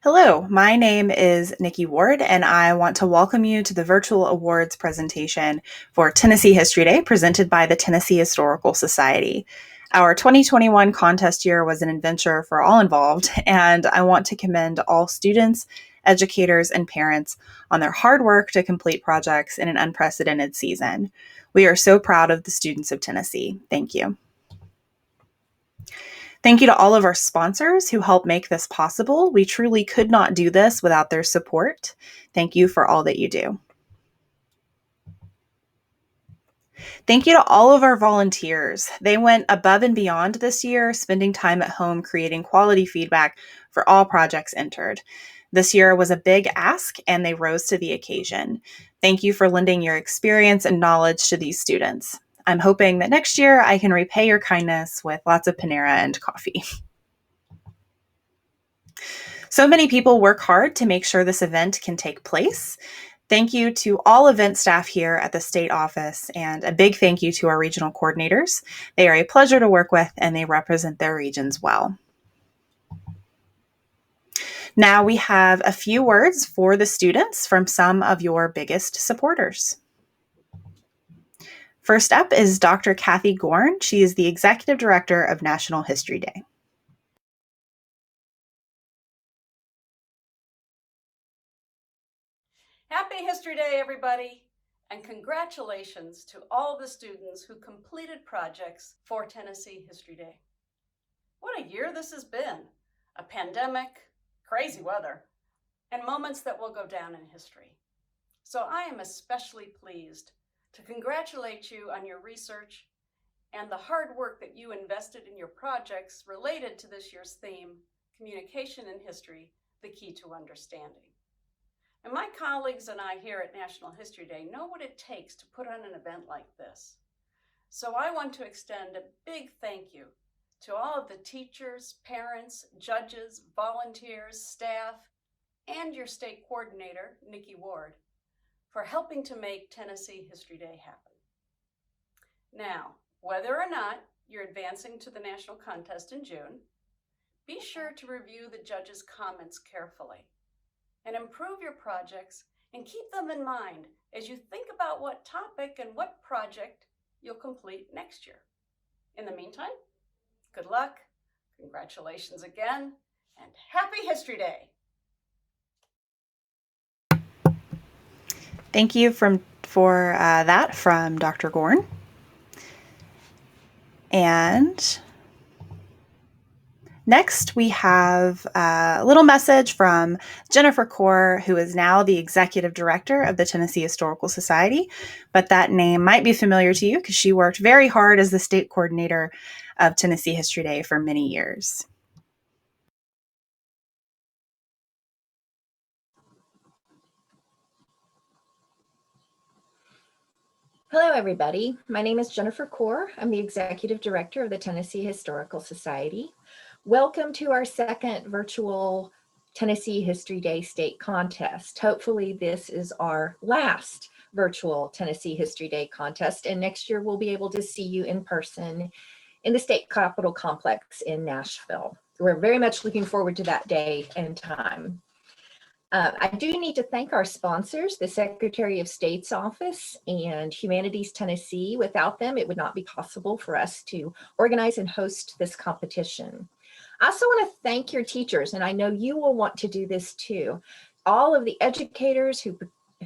Hello, my name is Nikki Ward, and I want to welcome you to the virtual awards presentation for Tennessee History Day presented by the Tennessee Historical Society. Our 2021 contest year was an adventure for all involved, and I want to commend all students, educators, and parents on their hard work to complete projects in an unprecedented season. We are so proud of the students of Tennessee. Thank you. Thank you to all of our sponsors who help make this possible. We truly could not do this without their support. Thank you for all that you do. Thank you to all of our volunteers. They went above and beyond this year, spending time at home creating quality feedback for all projects entered. This year was a big ask, and they rose to the occasion. Thank you for lending your experience and knowledge to these students. I'm hoping that next year I can repay your kindness with lots of Panera and coffee. So many people work hard to make sure this event can take place. Thank you to all event staff here at the state office, and a big thank you to our regional coordinators. They are a pleasure to work with, and they represent their regions well. Now we have a few words for the students from some of your biggest supporters. First up is Dr. Kathy Goren. She is the Executive Director of National History Day. Happy History Day, everybody, and congratulations to all the students who completed projects for Tennessee History Day. What a year this has been. A pandemic, crazy weather, and moments that will go down in history. So I am especially pleased to congratulate you on your research and the hard work that you invested in your projects related to this year's theme, Communication in History, the Key to Understanding. And my colleagues and I here at National History Day know what it takes to put on an event like this. So I want to extend a big thank you to all of the teachers, parents, judges, volunteers, staff, and your state coordinator, Nikki Ward, for helping to make Tennessee History Day happen. Now, whether or not you're advancing to the national contest in June, be sure to review the judges' comments carefully and improve your projects and keep them in mind as you think about what topic and what project you'll complete next year. In the meantime, good luck, congratulations again, and happy History Day. Thank you for that from Dr. Goren. And next, we have a little message from Jennifer Corr, who is now the Executive Director of the Tennessee Historical Society. But that name might be familiar to you because she worked very hard as the state coordinator of Tennessee History Day for many years. Hello, everybody. My name is Jennifer Corr. I'm the Executive Director of the Tennessee Historical Society. Welcome to our second virtual Tennessee History Day State Contest. Hopefully this is our last virtual Tennessee History Day contest, and next year we'll be able to see you in person in the State Capitol Complex in Nashville. We're very much looking forward to that day and time. I do need to thank our sponsors, the Secretary of State's Office and Humanities Tennessee. Without them, it would not be possible for us to organize and host this competition. I also want to thank your teachers, and I know you will want to do this too. All of the educators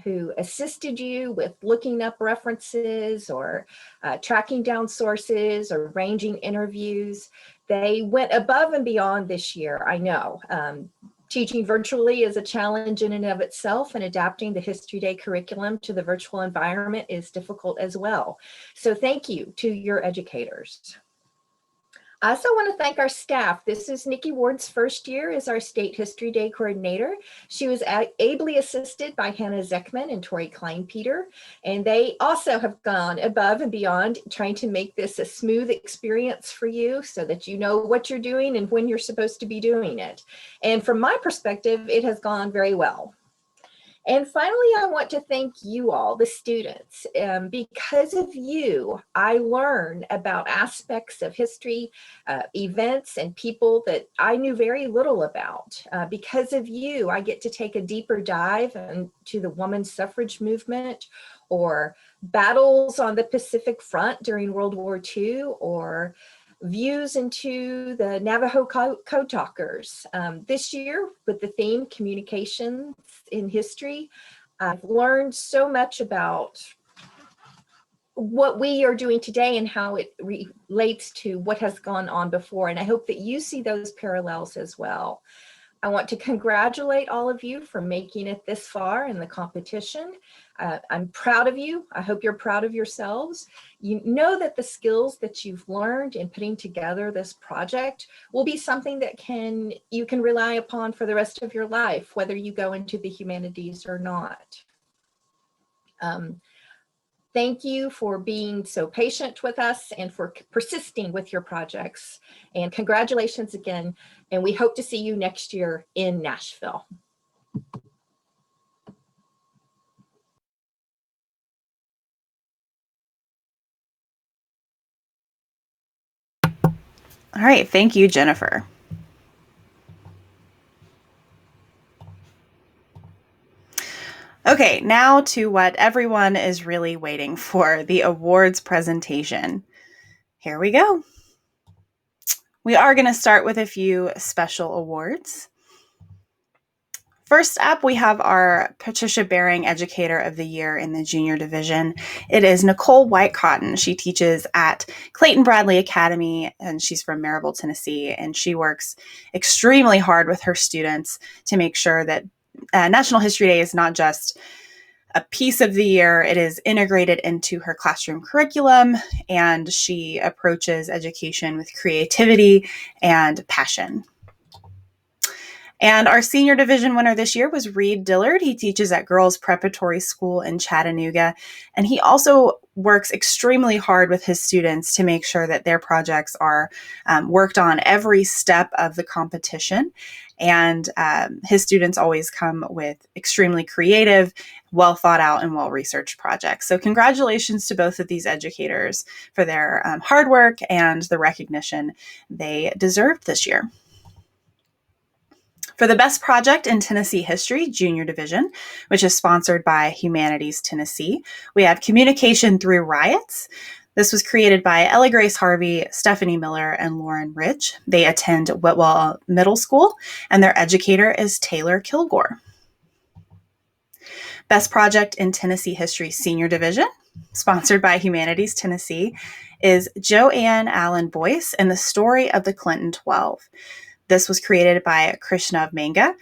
who assisted you with looking up references or tracking down sources or arranging interviews. They went above and beyond this year, I know. Teaching virtually is a challenge in and of itself, and adapting the History Day curriculum to the virtual environment is difficult as well. So thank you to your educators. I also want to thank our staff. This is Nikki Ward's first year as our State History Day coordinator. She was ably assisted by Hannah Zeckman and Tori Kleinpeter, and they also have gone above and beyond trying to make this a smooth experience for you so that you know what you're doing and when you're supposed to be doing it. And from my perspective, it has gone very well. And finally, I want to thank you all, the students. Because of you, I learn about aspects of history, events, and people that I knew very little about. Because of you, I get to take a deeper dive into the women's suffrage movement, or battles on the Pacific Front during World War II, or views into the Navajo Code Talkers. This year, with the theme Communications in History, I've learned so much about what we are doing today and how it relates to what has gone on before. And I hope that you see those parallels as well. I want to congratulate all of you for making it this far in the competition. I'm proud of you. I hope you're proud of yourselves. You know that the skills that you've learned in putting together this project will be something that you can rely upon for the rest of your life, whether you go into the humanities or not. Thank you for being so patient with us and for persisting with your projects. And congratulations again. And we hope to see you next year in Nashville. All right, thank you, Jennifer. Okay, now to what everyone is really waiting for, the awards presentation. Here we go. We are going to start with a few special awards. First up, we have our Patricia Baring Educator of the Year in the Junior Division. It is Nicole White-Cotton. She teaches at Clayton Bradley Academy, and she's from Maryville, Tennessee, and she works extremely hard with her students to make sure that National History Day is not just a piece of the year, it is integrated into her classroom curriculum, and she approaches education with creativity and passion. And our senior division winner this year was Reed Dillard. He teaches at Girls Preparatory School in Chattanooga, and he also works extremely hard with his students to make sure that their projects are worked on every step of the competition. And his students always come with extremely creative, well thought out, and well researched projects. So congratulations to both of these educators for their hard work and the recognition they deserved this year. For the Best Project in Tennessee History, Junior Division, which is sponsored by Humanities Tennessee, we have Communication Through Riots. This was created by Ella Grace Harvey, Stephanie Miller, and Lauren Ridge. They attend Whitwell Middle School, and their educator is Taylor Kilgore. Best Project in Tennessee History Senior Division, sponsored by Humanities Tennessee, is Joanne Allen Boyce and the Story of the Clinton 12. This was created by Krishna Manga.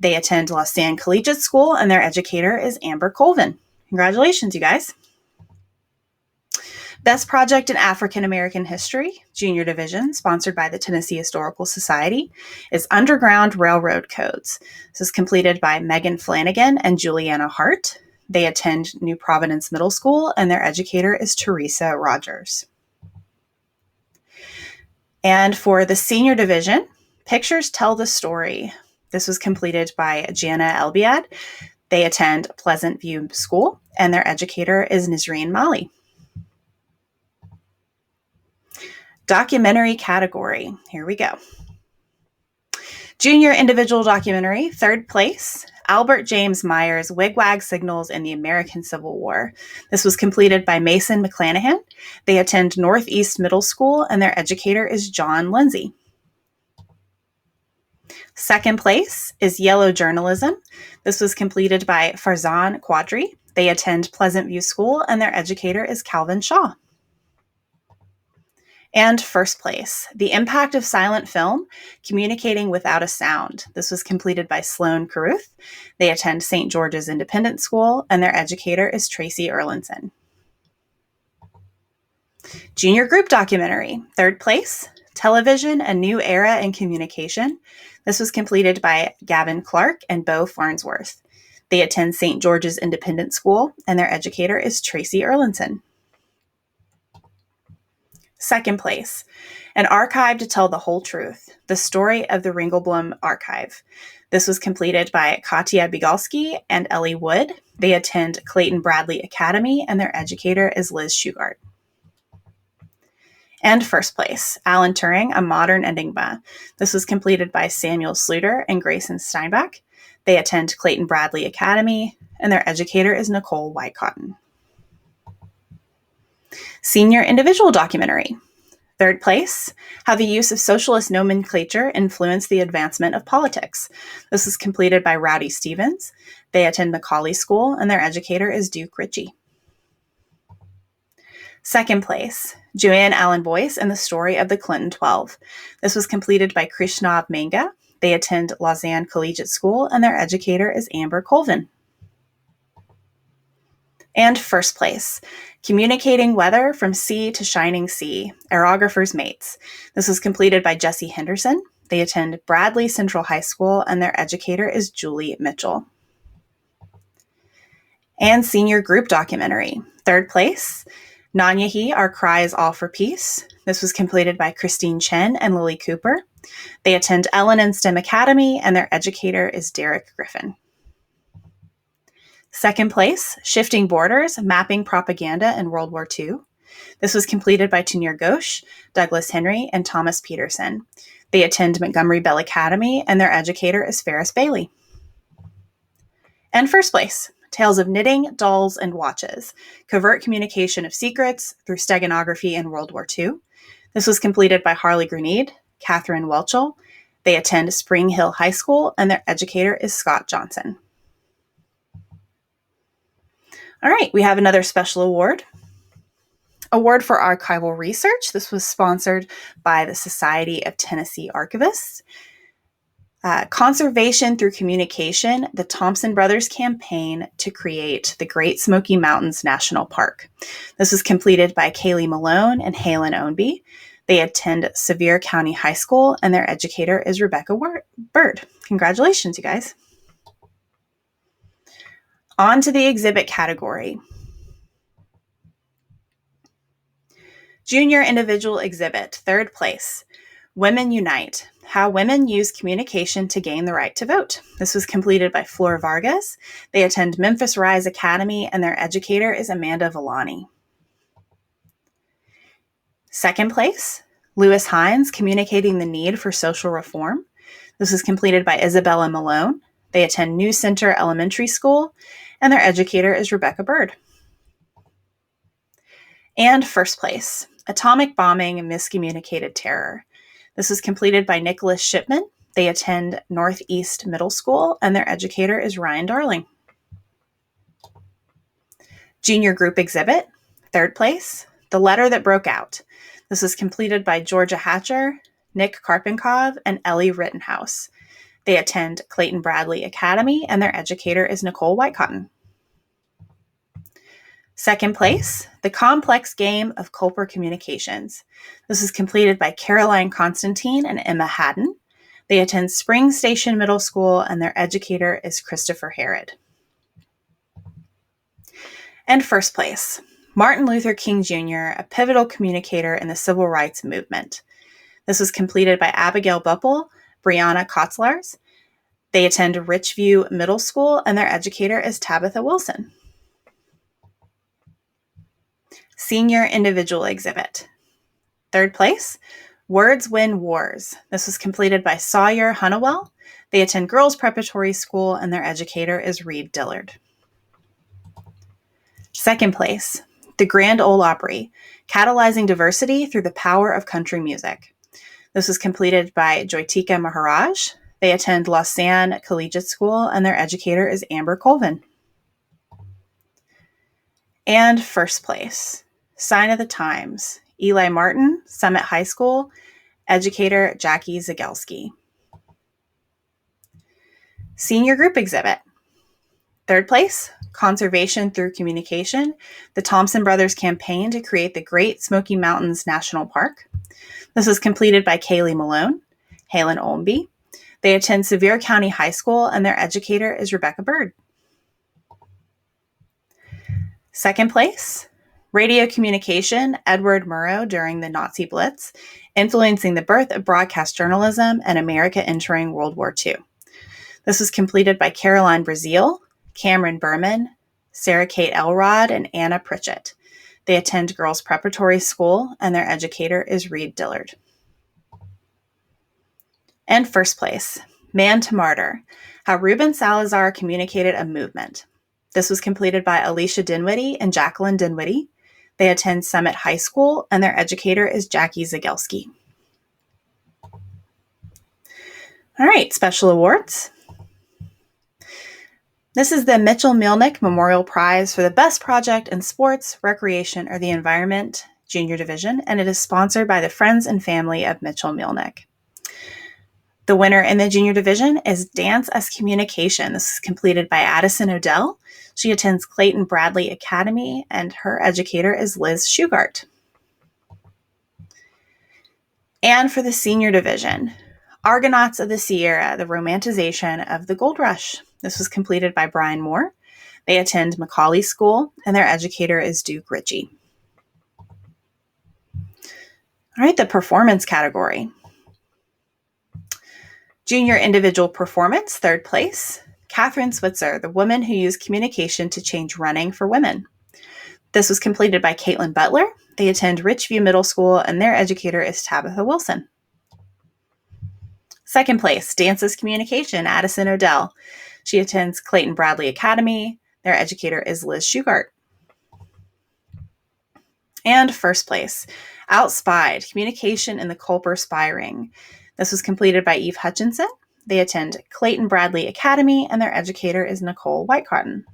They attend Lausanne Collegiate School, and their educator is Amber Colvin. Congratulations, you guys. Best Project in African American History, Junior Division, sponsored by the Tennessee Historical Society, is Underground Railroad Codes. This is completed by Megan Flanagan and Juliana Hart. They attend New Providence Middle School, and their educator is Teresa Rogers. And for the Senior Division, Pictures Tell the Story. This was completed by Jana Elbiad. They attend Pleasant View School, and their educator is Nisreen Mali. Documentary category. Here we go. Junior Individual Documentary, third place, Albert James Myers, Wigwag Signals in the American Civil War. This was completed by Mason McClanahan. They attend Northeast Middle School, and their educator is John Lindsay. Second place is Yellow Journalism. This was completed by Farzan Quadri. They attend Pleasant View School, and their educator is Calvin Shaw. And first place, The Impact of Silent Film, Communicating Without a Sound. This was completed by Sloan Carruth. They attend St. George's Independent School, and their educator is Tracy Erlinson. Junior Group Documentary, third place, Television, A New Era in Communication. This was completed by Gavin Clark and Bo Farnsworth. They attend St. George's Independent School, and their educator is Tracy Erlinson. Second place, An Archive to Tell the Whole Truth, the story of the Ringelblum Archive. This was completed by Katya Bigalski and Ellie Wood. They attend Clayton Bradley Academy, and their educator is Liz Shugart. And first place, Alan Turing, A Modern Enigma. This was completed by Samuel Sluter and Grayson Steinbach. They attend Clayton Bradley Academy, and their educator is Nicole Whitecotton. Senior Individual Documentary. Third place, How the Use of Socialist Nomenclature Influenced the Advancement of Politics. This was completed by Rowdy Stevens. They attend Macaulay School, and their educator is Duke Ritchie. Second place, Joanne Allen Boyce and the Story of the Clinton 12. This was completed by Krishnav Manga. They attend Lausanne Collegiate School, and their educator is Amber Colvin. And first place, Communicating Weather from Sea to Shining Sea, Aerographers' Mates. This was completed by Jesse Henderson. They attend Bradley Central High School, and their educator is Julie Mitchell. And Senior Group Documentary. Third place, Nanyahi, Our Cry is All for Peace. This was completed by Christine Chen and Lily Cooper. They attend Ellen and STEM Academy, and their educator is Derek Griffin. Second place, Shifting Borders, Mapping Propaganda in World War II. This was completed by Tunir Ghosh, Douglas Henry, and Thomas Peterson. They attend Montgomery Bell Academy, and their educator is Ferris Bailey. And first place, Tales of Knitting, Dolls, and Watches, Covert Communication of Secrets through Steganography in World War II. This was completed by Harley Grenade, Catherine Welchel. They attend Spring Hill High School, and their educator is Scott Johnson. All right, we have another special award. Award for Archival Research. This was sponsored by the Society of Tennessee Archivists. Conservation through Communication, the Thompson Brothers campaign to create the Great Smoky Mountains National Park. This was completed by Kaylee Malone and Halen Ownby. They attend Sevier County High School, and their educator is Rebecca Bird. Congratulations, you guys. On to the exhibit category. Junior Individual Exhibit, third place. Women Unite, How Women Use Communication to Gain the Right to Vote. This was completed by Flor Vargas. They attend Memphis Rise Academy, and their educator is Amanda Villani. Second place, Lewis Hines, Communicating the Need for Social Reform. This was completed by Isabella Malone. They attend New Center Elementary School, and their educator is Rebecca Bird. And first place, Atomic Bombing and Miscommunicated Terror. This was completed by Nicholas Shipman. They attend Northeast Middle School, and their educator is Ryan Darling. Junior Group Exhibit, third place, The Letter That Broke Out. This was completed by Georgia Hatcher, Nick Karpenkov, and Ellie Rittenhouse. They attend Clayton Bradley Academy, and their educator is Nicole Whitecotton. Second place, The Complex Game of Culper Communications. This is completed by Caroline Constantine and Emma Haddon. They attend Spring Station Middle School, and their educator is Christopher Harrod. And first place, Martin Luther King Jr., a pivotal communicator in the civil rights movement. This was completed by Abigail Buppel, Brianna Kotzlars. They attend Richview Middle School, and their educator is Tabitha Wilson. Senior Individual Exhibit. Third place, Words Win Wars. This was completed by Sawyer Hunnewell. They attend Girls Preparatory School, and their educator is Reed Dillard. Second place, The Grand Ole Opry, Catalyzing Diversity Through the Power of Country Music. This was completed by Joytika Maharaj. They attend Lausanne Collegiate School, and their educator is Amber Colvin. And first place, Sign of the Times, Eli Martin, Summit High School, educator Jackie Zagelski. Senior Group Exhibit. Third place, Conservation Through Communication, the Thompson Brothers campaign to create the Great Smoky Mountains National Park. This was completed by Kaylee Malone, Halen Ownby. They attend Sevier County High School, and their educator is Rebecca Bird. Second place, Radio Communication, Edward Murrow during the Nazi Blitz, influencing the birth of broadcast journalism and America entering World War II. This was completed by Caroline Brazil, Cameron Berman, Sarah Kate Elrod, and Anna Pritchett. They attend girls' preparatory school, and their educator is Reed Dillard. And first place, Man to Martyr, How Ruben Salazar Communicated a Movement. This was completed by Alicia Dinwiddie and Jacqueline Dinwiddie. They attend Summit High School, and their educator is Jackie Zagelski. All right, special awards. This is the Mitchell Milnick Memorial Prize for the Best Project in Sports, Recreation, or the Environment Junior Division, and it is sponsored by the Friends and Family of Mitchell Milnick. The winner in the Junior Division is Dance as Communication. This is completed by Addison Odell. She attends Clayton Bradley Academy, and her educator is Liz Shugart. And for the Senior Division, Argonauts of the Sierra, the Romanticization of the Gold Rush. This was completed by Brian Moore. They attend Macaulay School, and their educator is Duke Ritchie. All right, the performance category. Junior Individual Performance, third place, Catherine Switzer, the woman who used communication to change running for women. This was completed by Caitlin Butler. They attend Richview Middle School, and their educator is Tabitha Wilson. Second place, Dances Communication, Addison Odell. She attends Clayton Bradley Academy. Their educator is Liz Shugart. And first place, Outspied, Communication in the Culper Spy Ring. This was completed by Eve Hutchinson. They attend Clayton Bradley Academy, and their educator is Nicole Whitecotton.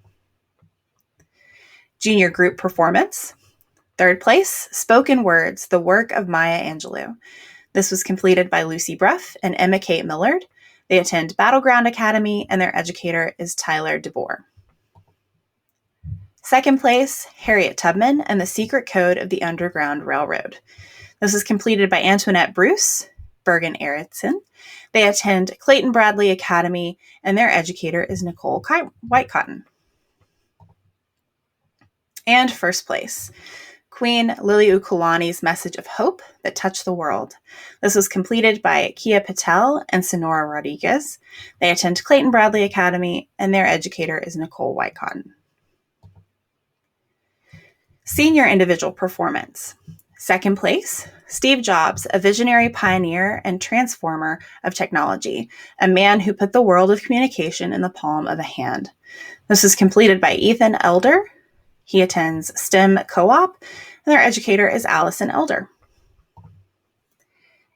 Junior Group Performance. Third place, Spoken Words, the work of Maya Angelou. This was completed by Lucy Bruff and Emma Kate Millard. They attend Battleground Academy, and their educator is Tyler DeBoer. Second place, Harriet Tubman and the Secret Code of the Underground Railroad. This was completed by Antoinette Bruce, Bergen Erickson. They attend Clayton Bradley Academy, and their educator is Nicole Whitecotton. And first place, Queen Liliuokalani's Message of Hope That Touched the World. This was completed by Kia Patel and Sonora Rodriguez. They attend Clayton Bradley Academy, and their educator is Nicole Whitecotton. Senior Individual Performance. Second place, Steve Jobs, a visionary pioneer and transformer of technology, a man who put the world of communication in the palm of a hand. This was completed by Ethan Elder. He attends STEM Co-op, and their educator is Allison Elder.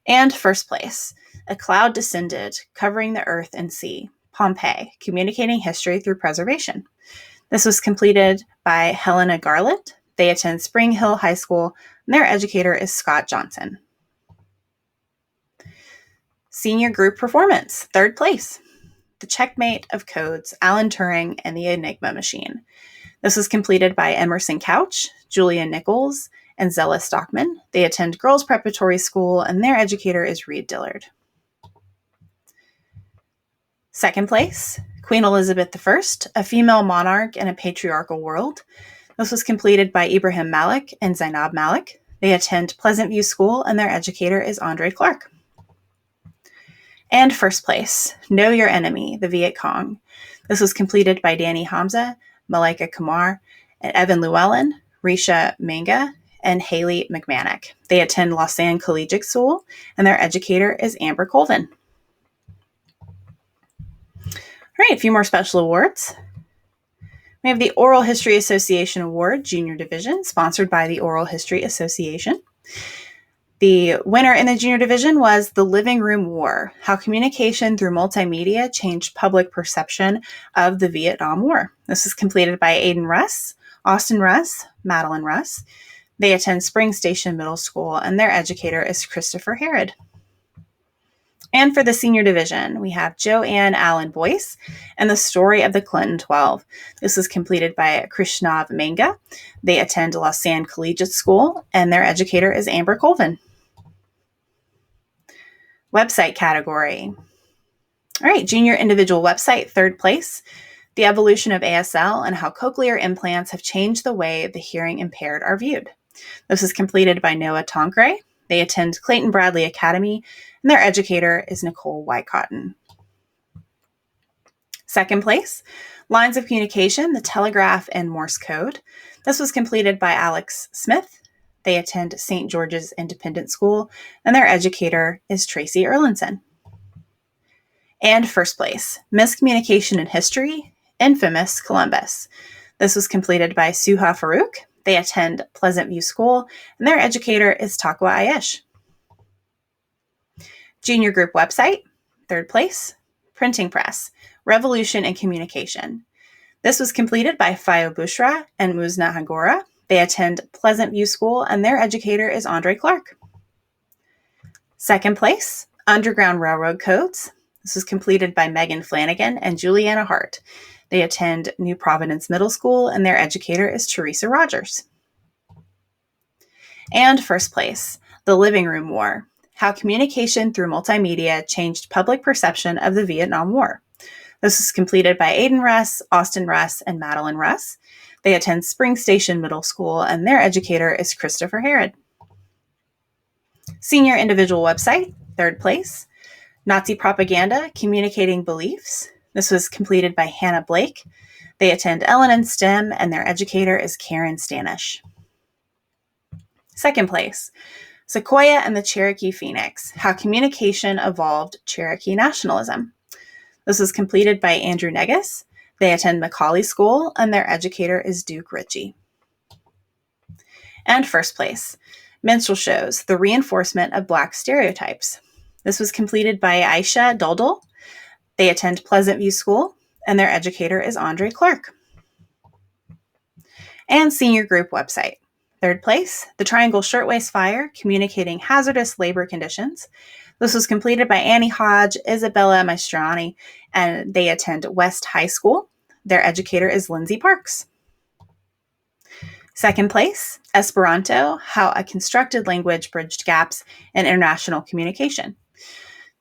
And first place, A Cloud Descended, Covering the Earth and Sea, Pompeii, Communicating History Through Preservation. This was completed by Helena Garland. They attend Spring Hill High School, and their educator is Scott Johnson. Senior Group Performance, third place, The Checkmate of Codes, Alan Turing and the Enigma Machine. This was completed by Emerson Couch, Julia Nichols, and Zella Stockman. They attend Girls Preparatory School, and their educator is Reed Dillard. Second place, Queen Elizabeth I, A Female Monarch in a Patriarchal World. This was completed by Ibrahim Malik and Zainab Malik. They attend Pleasant View School, and their educator is Andre Clark. And first place, Know Your Enemy, the Viet Cong. This was completed by Danny Hamza, Malika Kumar, and Evan Llewellyn, Risha Manga, and Haley McManus. They attend Lausanne Collegiate School, and their educator is Amber Colvin. All right, a few more special awards. We have the Oral History Association Award, Junior Division, sponsored by the Oral History Association. The winner in the Junior Division was The Living Room War, How Communication Through Multimedia Changed Public Perception of the Vietnam War. This is completed by Aiden Russ, Austin Russ, Madeline Russ. They attend Spring Station Middle School, and their educator is Christopher Herod. And for the Senior Division, we have Joanne Allen Boyce and the Story of the Clinton 12. This was completed by Krishnav Manga. They attend Lausanne Collegiate School, and their educator is Amber Colvin. Website category. All right, Junior Individual Website, third place, The Evolution of ASL and How Cochlear Implants Have Changed the Way the Hearing Impaired Are Viewed. This is completed by Noah Tonkray. They attend Clayton Bradley Academy, and their educator is Nicole Whitecotton. Second place, Lines of Communication, the Telegraph and Morse Code. This was completed by Alex Smith. They attend St. George's Independent School, and their educator is Tracy Erlinson. And first place, Miscommunication in History, Infamous Columbus. This was completed by Suha Farouk. They attend Pleasant View School, and their educator is Takwa Ayesh. Junior group website, third place, Printing Press, Revolution in Communication. This was completed by Fayo Bushra and Muzna Hangora. They attend Pleasant View School, and their educator is Andre Clark. Second place, Underground Railroad Codes. This was completed by Megan Flanagan and Juliana Hart. They attend New Providence Middle School, and their educator is Teresa Rogers. And first place, The Living Room War, How Communication Through Multimedia Changed Public Perception of the Vietnam War. This was completed by Aiden Russ, Austin Russ, and Madeline Russ. They attend Spring Station Middle School, and their educator is Christopher Harrod. Senior individual website, third place, Nazi Propaganda, Communicating Beliefs. This was completed by Hannah Blake. They attend Ellen and STEM, and their educator is Karen Stanish. Second place, Sequoia and the Cherokee Phoenix, How Communication Evolved Cherokee Nationalism. This was completed by Andrew Negus. They attend Macaulay School, and their educator is Duke Ritchie. And first place, Minstrel Shows, The Reinforcement of Black Stereotypes. This was completed by Aisha Duldul. They attend Pleasant View School, and their educator is Andre Clark. And senior group website. Third place, The Triangle Shirtwaist Fire, Communicating Hazardous Labor Conditions. This was completed by Annie Hodge, Isabella Maestrani, and they attend West High School. Their educator is Lindsay Parks. Second place, Esperanto, How a Constructed Language Bridged Gaps in International Communication.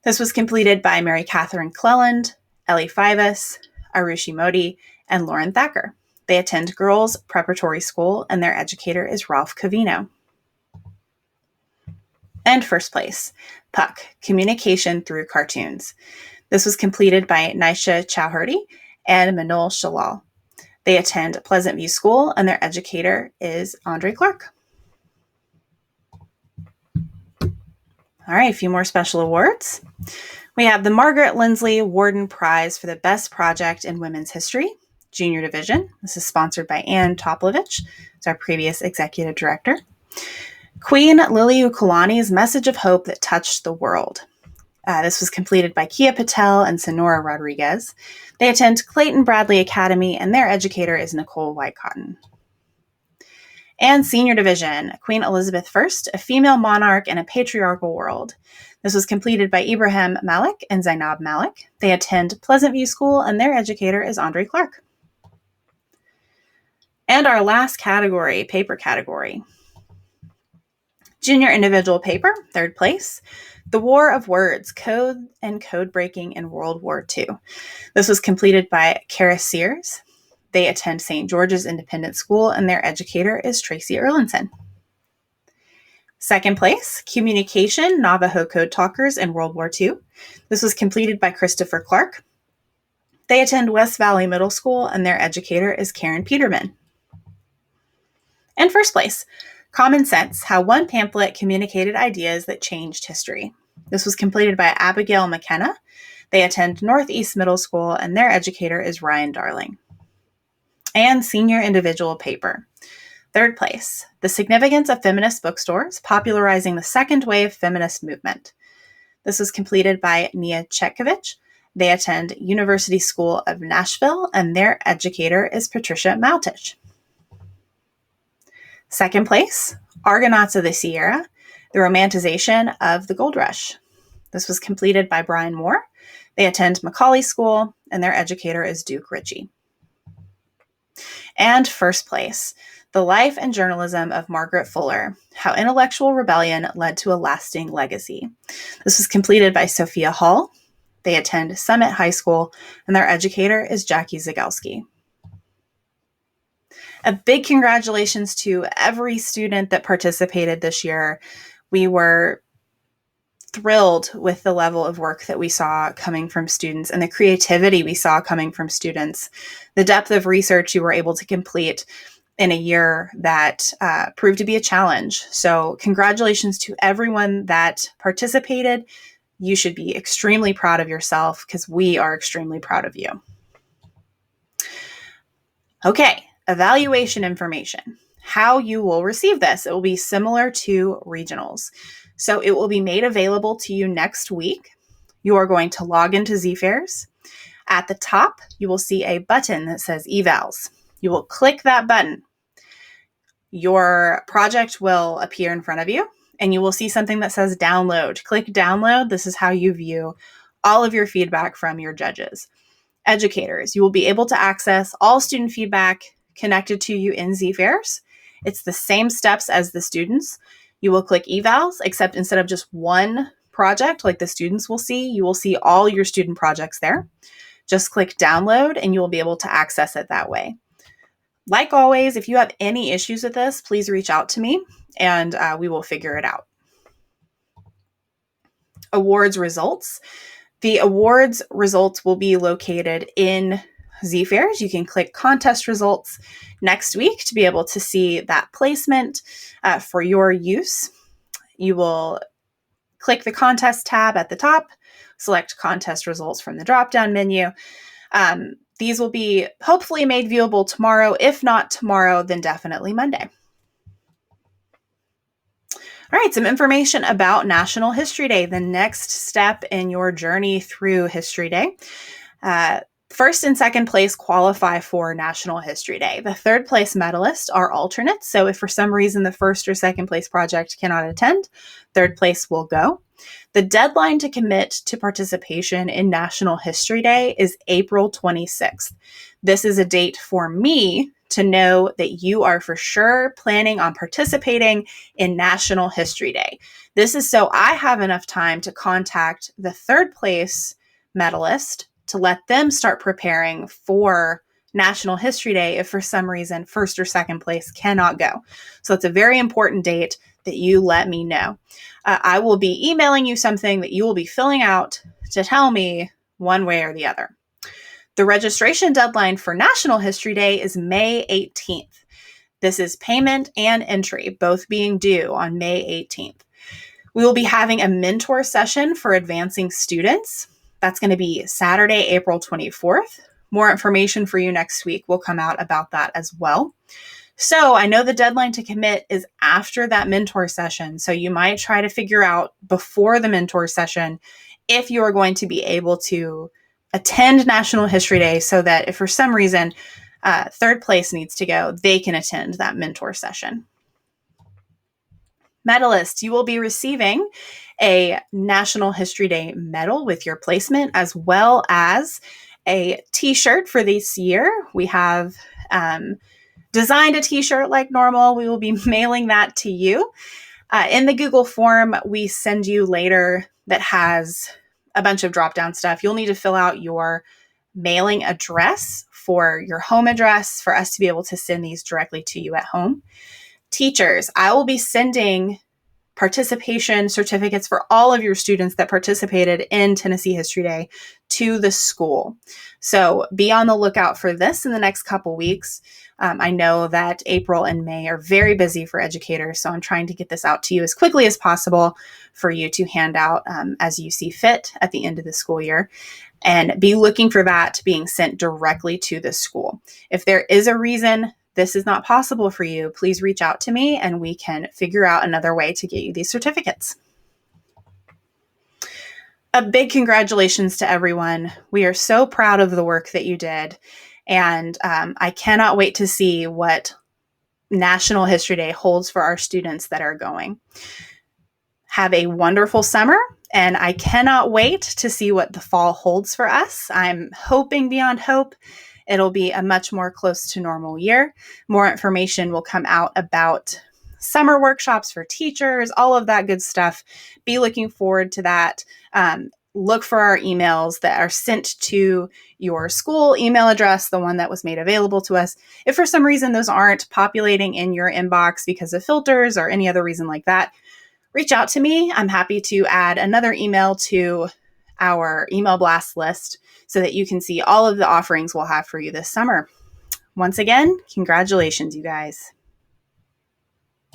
This was completed by Mary Catherine Cleland, Ellie Fivas, Arushi Modi, and Lauren Thacker. They attend Girls Preparatory School, and their educator is Ralph Covino. And first place, Puck, Communication Through Cartoons. This was completed by Nisha Chowhurdy and Manol Shalal. They attend Pleasant View School, and their educator is Andre Clark. All right, a few more special awards. We have the Margaret Lindsley Warden Prize for the Best Project in Women's History, Junior Division. This is sponsored by Ann Toplovich, who's our previous executive director. Queen Liliuokalani's Message of Hope That Touched the World. This was completed by Kia Patel and Sonora Rodriguez. They attend Clayton Bradley Academy, and their educator is Nicole Whitecotton. And Senior Division, Queen Elizabeth I, A Female Monarch in a Patriarchal World. This was completed by Ibrahim Malik and Zainab Malik. They attend Pleasant View School, and their educator is Andre Clark. And our last category, paper category. Junior individual paper, third place, The War of Words, Code and Code Breaking in World War II. This was completed by Kara Sears. They attend St. George's Independent School, and their educator is Tracy Erlinson. Second place, Communication, Navajo Code Talkers in World War II. This was completed by Christopher Clark. They attend West Valley Middle School, and their educator is Karen Peterman. And first place, Common Sense, How One Pamphlet Communicated Ideas That Changed History. This was completed by Abigail McKenna. They attend Northeast Middle School, and their educator is Ryan Darling. And Senior Individual Paper. Third place, The Significance of Feminist Bookstores, Popularizing the Second Wave Feminist Movement. This was completed by Nia Chetkovich. They attend University School of Nashville, and their educator is Patricia Maltich. Second place, Argonauts of the Sierra, The Romanticization of the Gold Rush. This was completed by Brian Moore. They attend Macaulay School, and their educator is Duke Ritchie. And first place, The Life and Journalism of Margaret Fuller, How Intellectual Rebellion Led to a Lasting Legacy. This was completed by Sophia Hall. They attend Summit High School, and their educator is Jackie Zagalski. A big congratulations to every student that participated this year. We were thrilled with the level of work that we saw coming from students and the creativity we saw coming from students, the depth of research you were able to complete in a year that proved to be a challenge. So congratulations to everyone that participated. You should be extremely proud of yourself because we are extremely proud of you. Okay, evaluation information. How you will receive this. It will be similar to regionals. So it will be made available to you next week. You are going to log into ZFairs. At the top, you will see a button that says evals. You will click that button. Your project will appear in front of you, and you will see something that says download. Click download. This is how you view all of your feedback from your judges. Educators, you will be able to access all student feedback connected to you in ZFairs. It's the same steps as the students. You will click evals, except instead of just one project like the students will see, you will see all your student projects there. Just click download and you will be able to access it that way. Like always, if you have any issues with this, please reach out to me and we will figure it out. Awards results. The awards results will be located in ZFairs. You can click contest results next week to be able to see that placement for your use. You will click the contest tab at the top, select contest results from the drop-down menu. These will be hopefully made viewable tomorrow. If not tomorrow, then definitely Monday. All right, some information about National History Day, the next step in your journey through History Day. First and second place qualify for National History Day. The third place medalists are alternates. So if for some reason the first or second place project cannot attend, third place will go. The deadline to commit to participation in National History Day is April 26th. This is a date for me to know that you are for sure planning on participating in National History Day. This is so I have enough time to contact the third place medalist to let them start preparing for National History Day if for some reason first or second place cannot go. So it's a very important date that you let me know. I will be emailing you something that you will be filling out to tell me one way or the other. The registration deadline for National History Day is May 18th. This is payment and entry, both being due on May 18th. We will be having a mentor session for advancing students. That's going to be Saturday, April 24th. More information for you next week will come out about that as well. So I know the deadline to commit is after that mentor session. So you might try to figure out before the mentor session if you are going to be able to attend National History Day so that if for some reason third place needs to go, they can attend that mentor session. Medalists, you will be receiving a National History Day medal with your placement as well as a t-shirt for this year. We have designed a t-shirt like normal. We will be mailing that to you. In the Google form we send you later that has a bunch of drop-down stuff. You'll need to fill out your mailing address for your home address for us to be able to send these directly to you at home. Teachers, I will be sending participation certificates for all of your students that participated in Tennessee History Day to the school. So be on the lookout for this in the next couple weeks. I know that April and May are very busy for educators, so I'm trying to get this out to you as quickly as possible for you to hand out as you see fit at the end of the school year. And be looking for that being sent directly to the school. If there is a reason this is not possible for you, please reach out to me and we can figure out another way to get you these certificates. A big congratulations to everyone. We are so proud of the work that you did. And I cannot wait to see what National History Day holds for our students that are going. Have a wonderful summer, and I cannot wait to see what the fall holds for us. I'm hoping beyond hope it'll be a much more close to normal year. More information will come out about summer workshops for teachers, all of that good stuff. Be looking forward to that. Look for our emails that are sent to your school email address, the one that was made available to us. If for some reason those aren't populating in your inbox because of filters or any other reason like that, reach out to me. I'm happy to add another email to our email blast list so that you can see all of the offerings we'll have for you this summer. Once again, congratulations, you guys.